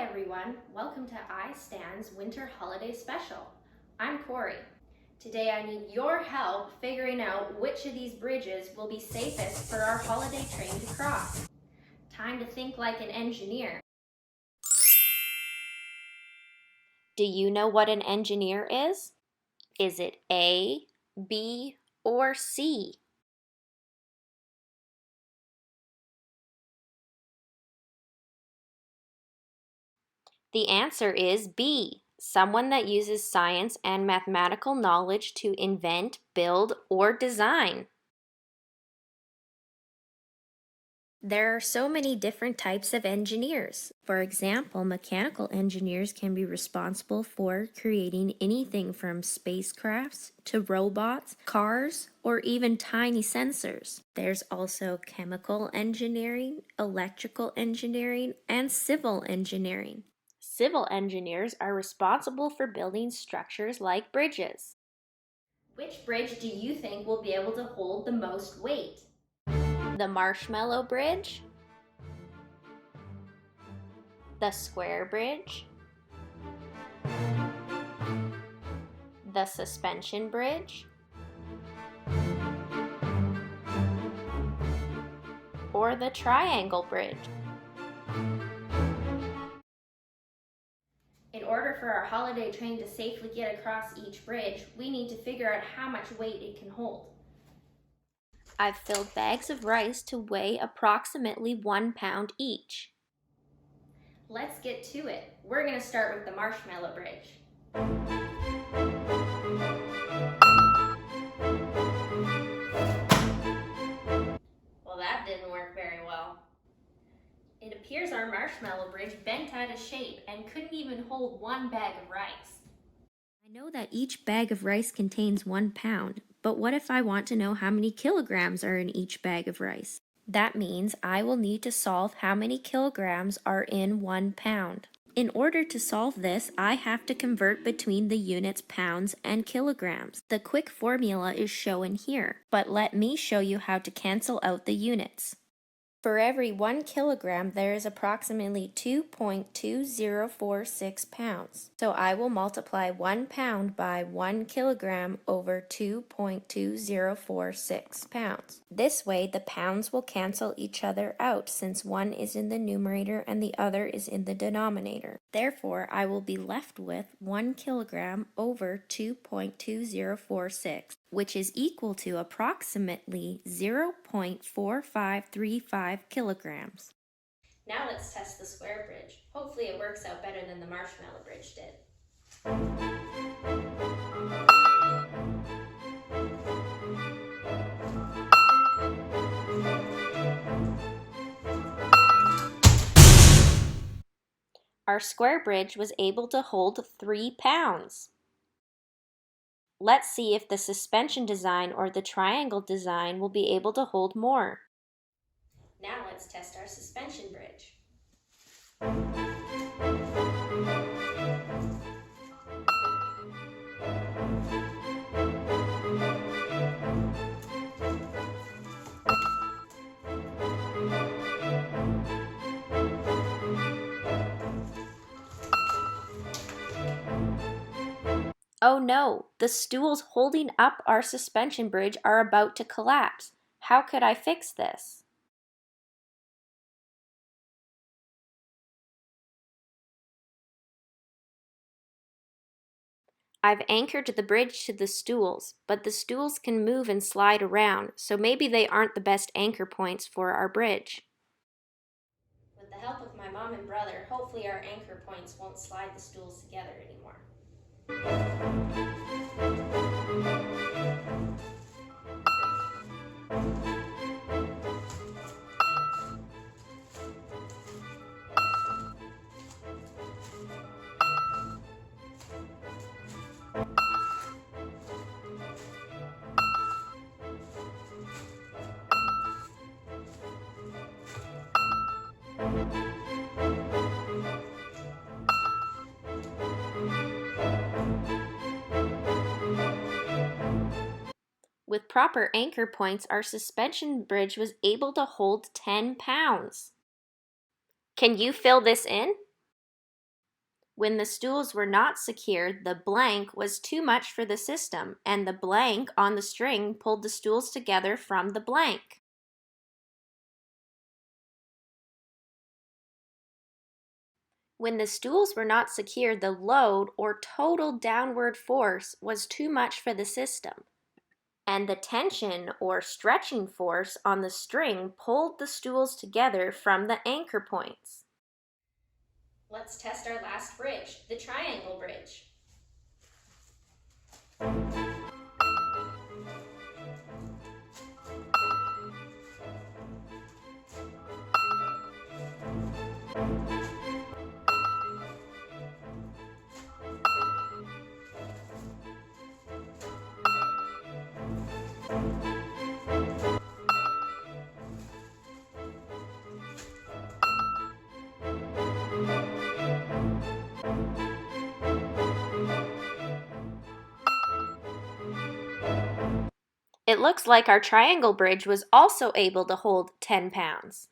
everyone, welcome to iSTAND's Winter Holiday Special. I'm Corey. Today I need your help figuring out which of these bridges will be safest for our holiday train to cross. Time to think like an engineer. Do you know what an engineer is? Is it A, B, or C? The answer is B, someone that uses science and mathematical knowledge to invent, build, or design. There are so many different types of engineers. For example, mechanical engineers can be responsible for creating anything from spacecrafts to robots, cars, or even tiny sensors. There's also chemical engineering, electrical engineering, and civil engineering. Civil engineers are responsible for building structures like bridges. Which bridge do you think will be able to hold the most weight? The Marshmallow Bridge, the Square Bridge, the Suspension Bridge, or the Triangle Bridge. In order for our holiday train to safely get across each bridge, we need to figure out how much weight it can hold. I've filled bags of rice to weigh approximately 1 pound each. Let's get to it. We're going to start with the Marshmallow Bridge. Well, that didn't work very well. It appears our Marshmallow Bridge bent out of shape and couldn't even hold 1 bag of rice. I know that each bag of rice contains 1 pound, but what if I want to know how many kilograms are in each bag of rice? That means I will need to solve how many kilograms are in 1 pound. In order to solve this, I have to convert between the units pounds and kilograms. The quick formula is shown here, but let me show you how to cancel out the units. For every 1 kilogram, there is approximately 2.2046 pounds. So I will multiply 1 pound by 1 kilogram over 2.2046 pounds. This way, the pounds will cancel each other out since one is in the numerator and the other is in the denominator. Therefore, I will be left with 1 kilogram over 2.2046, which is equal to approximately 0.4535 kilograms. Now let's test the Square Bridge. Hopefully it works out better than the Marshmallow Bridge did. Our Square Bridge was able to hold 3 pounds. Let's see if the suspension design or the triangle design will be able to hold more. Now let's test our suspension bridge. Oh no, the stools holding up our suspension bridge are about to collapse. How could I fix this? I've anchored the bridge to the stools, but the stools can move and slide around, so maybe they aren't the best anchor points for our bridge. With the help of my mom and brother, hopefully our anchor points won't slide the stools together anymore. With proper anchor points, our suspension bridge was able to hold 10 pounds. Can you fill this in? When the stools were not secured, the blank was too much for the system, and the blank on the string pulled the stools together from the blank. When the stools were not secured, the load or total downward force was too much for the system, and the tension or stretching force on the string pulled the stools together from the anchor points. Let's test our last bridge, the triangle bridge. It looks like our triangle bridge was also able to hold 10 pounds.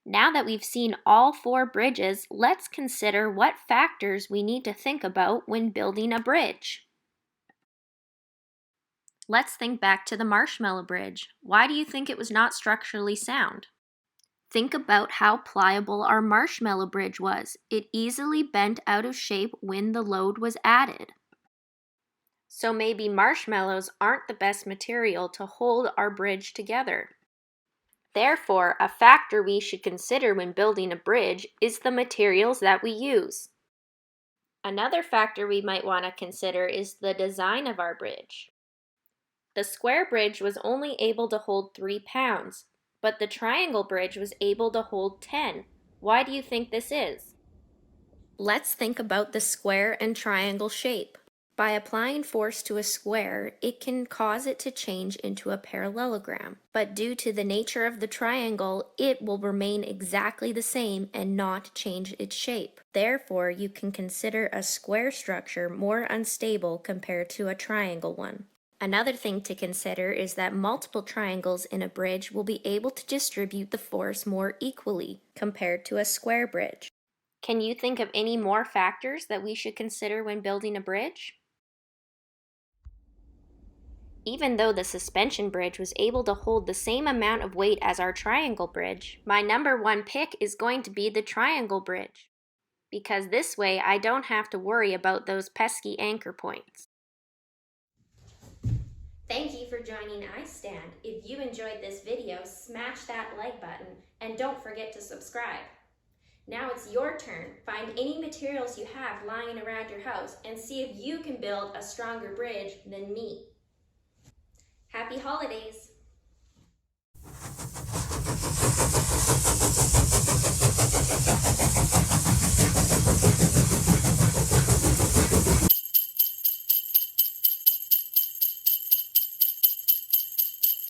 Now that we've seen all 4 bridges, let's consider what factors we need to think about when building a bridge. Let's think back to the Marshmallow Bridge. Why do you think it was not structurally sound? Think about how pliable our Marshmallow Bridge was. It easily bent out of shape when the load was added. So maybe marshmallows aren't the best material to hold our bridge together. Therefore, a factor we should consider when building a bridge is the materials that we use. Another factor we might want to consider is the design of our bridge. The square bridge was only able to hold 3 pounds, but the triangle bridge was able to hold 10. Why do you think this is? Let's think about the square and triangle shape. By applying force to a square, it can cause it to change into a parallelogram. But due to the nature of the triangle, it will remain exactly the same and not change its shape. Therefore, you can consider a square structure more unstable compared to a triangle one. Another thing to consider is that multiple triangles in a bridge will be able to distribute the force more equally compared to a square bridge. Can you think of any more factors that we should consider when building a bridge? Even though the suspension bridge was able to hold the same amount of weight as our triangle bridge, my number 1 pick is going to be the triangle bridge, because this way I don't have to worry about those pesky anchor points. Thank you for joining iSTAND. If you enjoyed this video, smash that like button and don't forget to subscribe. Now it's your turn. Find any materials you have lying around your house and see if you can build a stronger bridge than me. Happy holidays!